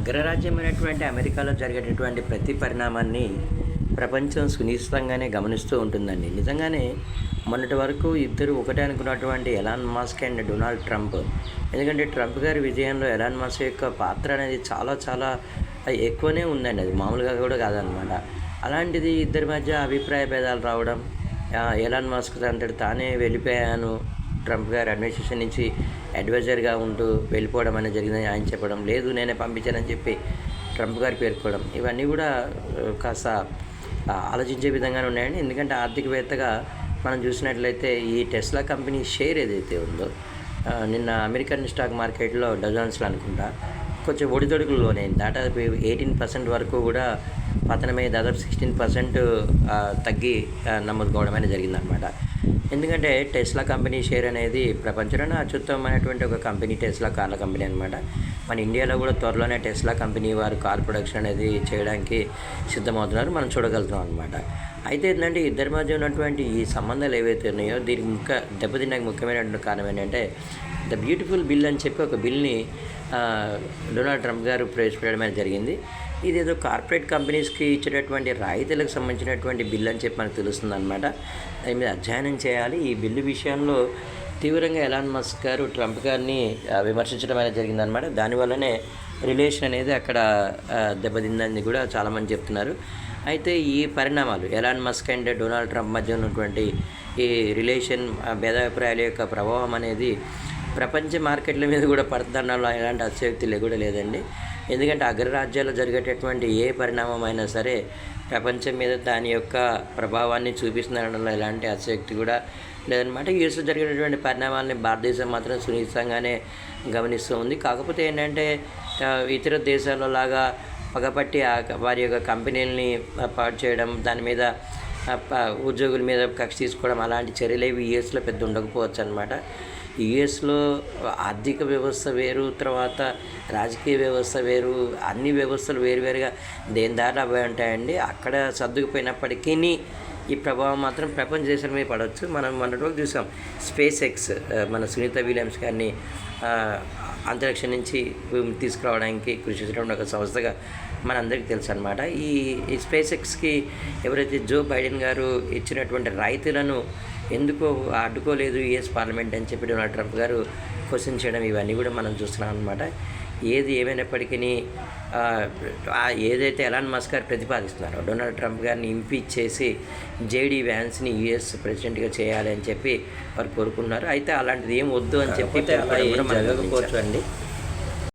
అగ్రరాజ్యమైనటువంటి అమెరికాలో జరిగేటటువంటి ప్రతి పరిణామాన్ని ప్రపంచం సునిశ్చితంగానే గమనిస్తూ ఉంటుందండి. నిజంగానే మొన్నటి వరకు ఇద్దరు ఒకటే అనుకున్నటువంటి Elon Musk and Donald Trump. ఎందుకంటే ట్రంప్ గారి విజయంలో ఎలాన్ మస్క్ యొక్క పాత్ర అనేది చాలా చాలా ఎక్కువనే ఉందండి. అది మామూలుగా కూడా కాదనమాట. అలాంటిది ఇద్దరి మధ్య అభిప్రాయ భేదాలు రావడం, ఎలాన్ మస్క్ అంతటి తానే వెళ్ళిపోయాను, ట్రంప్ గారి అడ్మినిస్ట్రేషన్ నుంచి అడ్వైజర్గా ఉంటూ వెళ్ళిపోవడం అనేది జరిగిందని ఆయన చెప్పడం, లేదు నేనే పంపించానని చెప్పి ట్రంప్ గారు పేర్కోవడం, ఇవన్నీ కూడా కాస్త ఆలోచించే విధంగానే ఉన్నాయండి. ఎందుకంటే ఆర్థికవేత్తగా మనం చూసినట్లయితే ఈ టెస్లా కంపెనీ షేర్ ఏదైతే ఉందో నిన్న అమెరికన్ స్టాక్ మార్కెట్లో డజన్స్లో అనుకుంటా కొంచెం ఒడిదొడుకులు లోనైంది. దాదాపు 18% వరకు కూడా పతనమై దాదాపు 16% తగ్గి నమోదు కావడం అనేది జరిగిందనమాట. ఎందుకంటే టెస్లా కంపెనీ షేర్ అనేది ప్రపంచంలోనే అత్యుత్తమమైనటువంటి ఒక కంపెనీ టెస్లా కార్ల కంపెనీ అనమాట. మన ఇండియాలో కూడా త్వరలోనే టెస్లా కంపెనీ వారు కార్ ప్రొడక్షన్ అనేది చేయడానికి సిద్ధమవుతున్నారు, మనం చూడగలుగుతాం అనమాట. అయితే ఏంటంటే ఇద్దరి మధ్య ఉన్నటువంటి ఈ సంబంధాలు ఏవైతే ఉన్నాయో దీనికి దెబ్బతినడానికి ముఖ్యమైనటువంటి కారణం ఏంటంటే ద బ్యూటిఫుల్ బిల్ అని చెప్పి ఒక బిల్ని డొనాల్డ్ ట్రంప్ గారు ప్రవేశపెట్టడం అనేది జరిగింది. ఇదేదో కార్పొరేట్ కంపెనీస్కి ఇచ్చేటటువంటి రాయితీలకు సంబంధించినటువంటి బిల్ అని చెప్పి మనకు తెలుస్తుంది అనమాట. దాని మీద అధ్యయనం చేయాలి. ఈ బిల్లు విషయంలో తీవ్రంగా ఎలాన్ మస్క్ గారు ట్రంప్ గారిని విమర్శించడం అనేది జరిగిందనమాట. దానివల్లనే రిలేషన్ అనేది అక్కడ దెబ్బతిందని కూడా చాలామంది చెప్తున్నారు. అయితే ఈ పరిణామాలు Elon Musk and Donald Trump మధ్య ఉన్నటువంటి ఈ రిలేషన్ భేదాభిప్రాయాల యొక్క ప్రభావం అనేది ప్రపంచ మార్కెట్ల మీద కూడా పడుతుందనడంలో ఎలాంటి అతిశయోక్తి కూడా లేదండి. ఎందుకంటే అగ్రరాజ్యాల్లో జరిగేటటువంటి ఏ పరిణామం అయినా సరే ప్రపంచం మీద దాని యొక్క ప్రభావాన్ని చూపిస్తుందనడంలో ఎలాంటి అతిశయోక్తి కూడా లేదనమాట. యూఎస్లో జరిగినటువంటి పరిణామాలని భారతదేశం మాత్రం సునిశ్చితంగానే గమనిస్తూ ఉంది. కాకపోతే ఏంటంటే ఇతర దేశాల్లో లాగా పగపట్టి వారి యొక్క కంపెనీలని పాడు చేయడం, దాని మీద ఉద్యోగుల మీద కక్ష తీసుకోవడం, అలాంటి చర్యలు ఏవి యూఎస్లో పెద్ద ఉండకపోవచ్చు అనమాట. యూఎస్లో ఆర్థిక వ్యవస్థ వేరు, తర్వాత రాజకీయ వ్యవస్థ వేరు, అన్ని వ్యవస్థలు వేరువేరుగా దేని దారిలో అవి ఉంటాయండి. అక్కడ సర్దుకుపోయినప్పటికీ ఈ ప్రభావం మాత్రం ప్రపంచ దేశాల మీద పడవచ్చు. మనం మొన్నటి రోజు చూసాం స్పేస్ ఎక్స్ మన సునీత విలియమ్స్ గారిని అంతరిక్షం నుంచి తీసుకురావడానికి కృషి చేసేటువంటి ఒక సంస్థగా మనందరికీ తెలుసు అనమాట. ఈ స్పేస్ ఎక్స్కి ఎవరైతే జో బైడెన్ గారు ఇచ్చినటువంటి రాయితీలను ఎందుకో అడ్డుకోలేదు యుఎస్ పార్లమెంట్ అని చెప్పి డొనాల్డ్ ట్రంప్ గారు క్వశ్చన్ చేయడం, ఇవన్నీ కూడా మనం చూస్తున్నాం అనమాట. ఏది ఏమైనప్పటికీ ఏదైతే ఎలాన్ మస్క్ గారు ప్రతిపాదిస్తున్నారో డొనాల్డ్ ట్రంప్ గారిని ఇంపీచ్ చేసి జేడీ వ్యాన్స్ని యుఎస్ ప్రెసిడెంట్గా చేయాలి అని చెప్పి వారు కోరుకున్నారు. అయితే అలాంటిది ఏం వద్దు అని చెప్పి జరగకపోవచ్చు అండి.